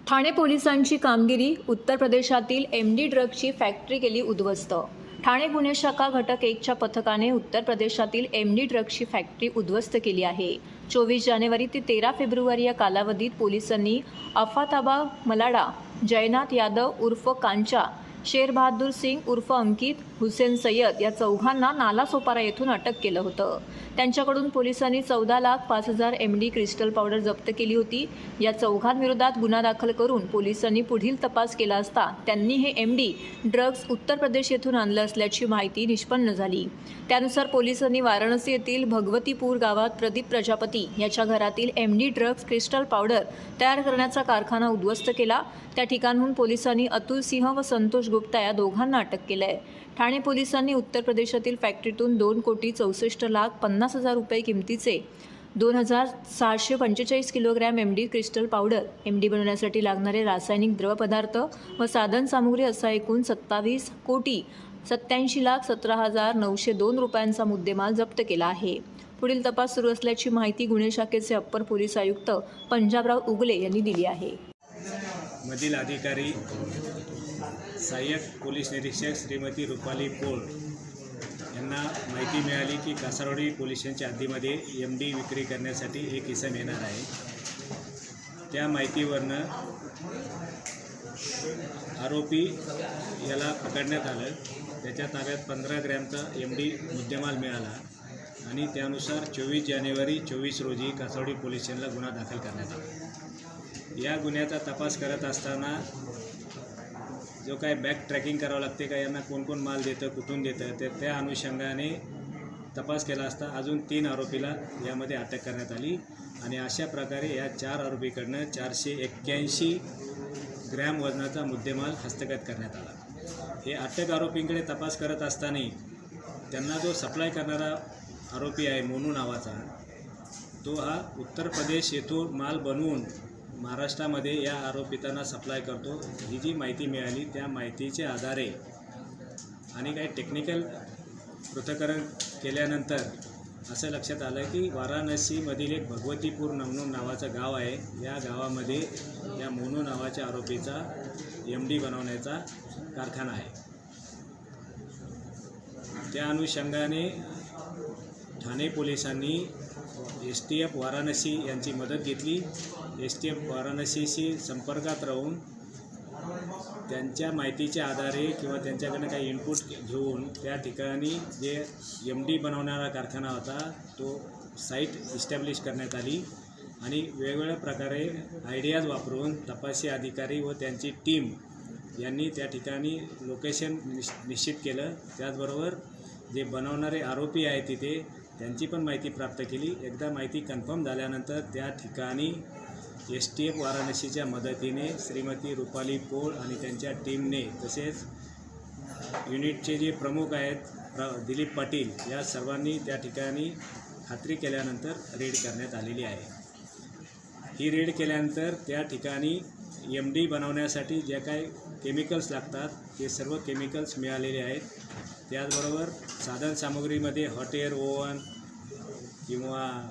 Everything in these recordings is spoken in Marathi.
ठाणे पोलिसांची कामगिरी, उत्तर प्रदेशातील एमडी ड्रग्जची फॅक्टरी केली उद्ध्वस्त। ठाणे गुन्हे शाखा घटक 1च्या पथकाने उत्तर प्रदेशातील एमडी ड्रग्जची फॅक्टरी उद्ध्वस्त केली आहे। 24 जानेवारी ते 13 फेब्रुवारी या कालावधीत पोलिसांनी अफाताबा मलाडा, जयनाथ यादव उर्फ कांचा, शेर बहादूर सिंग उर्फ अंकित, हुसेन सय्यद या चौघांना नालासोपारा येथून अटक केलं होतं। त्यांच्याकडून पोलिसांनी 14,05,000 एमडी क्रिस्टल पावडर जप्त केली होती। या चौघांविरोधात गुन्हा दाखल करून पोलिसांनी पुढील तपास केला असता त्यांनी हे एमडी ड्रग्ज उत्तर प्रदेश येथून आणलं असल्याची माहिती निष्पन्न झाली। त्यानुसार पोलिसांनी वाराणसी येथील भगवतीपूर गावात प्रदीप प्रजापती याच्या घरातील एमडी ड्रग्ज क्रिस्टल पावडर तयार करण्याचा कारखाना उद्ध्वस्त केला। त्या ठिकाणाहून पोलिसांनी अतुल सिंह व संतोष गुप्ता या दोघांना अटक केली आहे। ठाणे पोलिसांनी उत्तर प्रदेशातील फॅक्टरीतून 2,64,50,000 रुपये किमतीचे 2,645 kilogram MD crystal powder, MD बनवण्यासाठी लागणारे रासायनिक द्रवपदार्थ व साधन सामुग्री असा एकूण 27,87,17,902 रुपयांचा मुद्देमाल जप्त केला आहे। पुढील तपास सुरू असल्याची माहिती गुन्हे शाखेचे अप्पर पोलीस आयुक्त पंजाबराव उगले यांनी दिली आहे। मधील अधिकारी सहाय्यक पोलीस निरीक्षक श्रीमती रुपाली पोळ यांना माहिती मिळाली की कासारवाडी पोलीस स्टेशनच्या हद्दीमध्ये एमडी विक्री करण्यासाठी एक इसम येणार आहे। त्या माहितीवरनं आरोपी याला पकडण्यात आलं। त्याच्या ताब्यात 15 ग्रॅमचा एमडी मुद्देमाल मिळाला आणि त्यानुसार 24 जानेवारी 24 रोजी कासारवाडी पोलीस स्टेशनला गुन्हा दाखल करण्यात आला। या गुन्ह्याचा तपास करत असताना जो काय बॅक ट्रॅकिंग करावं लागते का यांना कोण कोण माल देतं, कुठून देतं, त्या अनुषंगाने तपास केला असता अजून 3 आरोपीला यामध्ये अटक करण्यात आली आणि अशा प्रकारे या 4 आरोपीकडनं 481 ग्रॅम वजनाचा मुद्देमाल हस्तगत करण्यात आला। हे अटक आरोपींकडे तपास करत असताना त्यांना जो सप्लाय करणारा आरोपी आहे मोनू नावाचा, तो हा उत्तर प्रदेश येथून माल बनवून महाराष्ट्रामध्ये या आरोपितांना सप्लाय करतो। ही जी माहिती मिळाली त्या माहितीच्या आधारे आणि काही टेक्निकल पृथक्करण केल्यानंतर असं लक्षात आलं की वाराणसीमधील एक भगवतीपूर म्हणून नावाचं गाव आहे। या गावामध्ये या मोनू नावाच्या आरोपीचा एमडी बनवण्याचा कारखाना आहे। त्या अनुषंगाने ठाणे पोलिसांनी STF वाराणसी यांची मदत घेतली। STF वाराणसीशी संपर्कात राहून त्यांच्या माहितीच्या आधारे किंवा त्यांच्याकडनं काही इनपुट घेऊन त्या ठिकाणी जे एमडी बनवणारा कारखाना होता तो साईट इस्टॅब्लिश करण्यात आली आणि वेगवेगळ्या प्रकारे आयडियाज वापरून तपासी अधिकारी व त्यांची टीम यांनी त्या ठिकाणी लोकेशन निश्चित केलं। त्याचबरोबर जे बनवणारे आरोपी आहेत तिथे त्यांची पण माहिती प्राप्त केली। एकदा माहिती कन्फर्म झाल्यानंतर त्या ठिकाणी STF वाराणसीच्या मदतीने श्रीमती रुपाली पोळ आणि त्यांच्या टीमने तसेच युनिटचे जे प्रमुख आहेत दिलीप पाटील या सर्वांनी त्या ठिकाणी खात्री केल्यानंतर रेड करण्यात आलेली आहे। ही रेड केल्यानंतर त्या ठिकाणी एमडी बनवण्यासाठी ज्या काही केमिकल्स लागतात ते सर्व केमिकल्स मिळालेले आहेत। त्याचबरोबर साधनसामुग्रीमध्ये हॉट एअर ओव्हन किंवा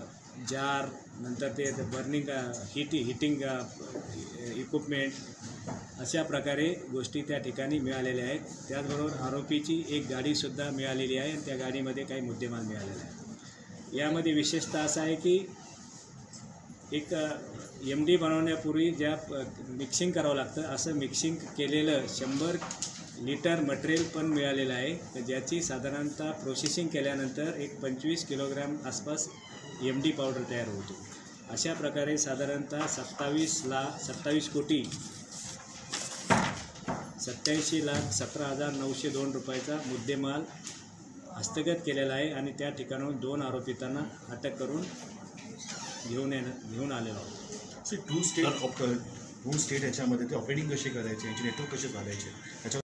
जार, नंतर ते बर्निंग हिटिंग इक्विपमेंट अशा प्रकारे गोष्टी त्या ठिकाणी मिळालेल्या आहेत। त्याचबरोबर आरोपीची एक गाडीसुद्धा मिळालेली आहे आणि त्या गाडीमध्ये काही मुद्देमाल मिळालेला आहे। यामध्ये विशेषतः असं आहे की एक एमडी बनवण्यापूर्वी ज्या मिक्सिंग करावं लागतं असं मिक्सिंग केलेलं 100 लिटर मटेरियल पण मिळालेलं आहे, तर ज्याची साधारणतः प्रोसेसिंग केल्यानंतर एक 25 किलोग्रॅम आसपास एमडी पावडर तयार होतो। अशा प्रकारे साधारणतः 27,87,17,902 रुपयाचा मुद्देमाल हस्तगत केलेला आहे आणि त्या ठिकाणाहून 2 आरोपितांना अटक करून घेऊन आलेलो आहोत। टू स्टेट याच्यामध्ये ते ऑपरेटिंग कशी करायची, याची नेटवर्क कसे चालायचे, त्याच्या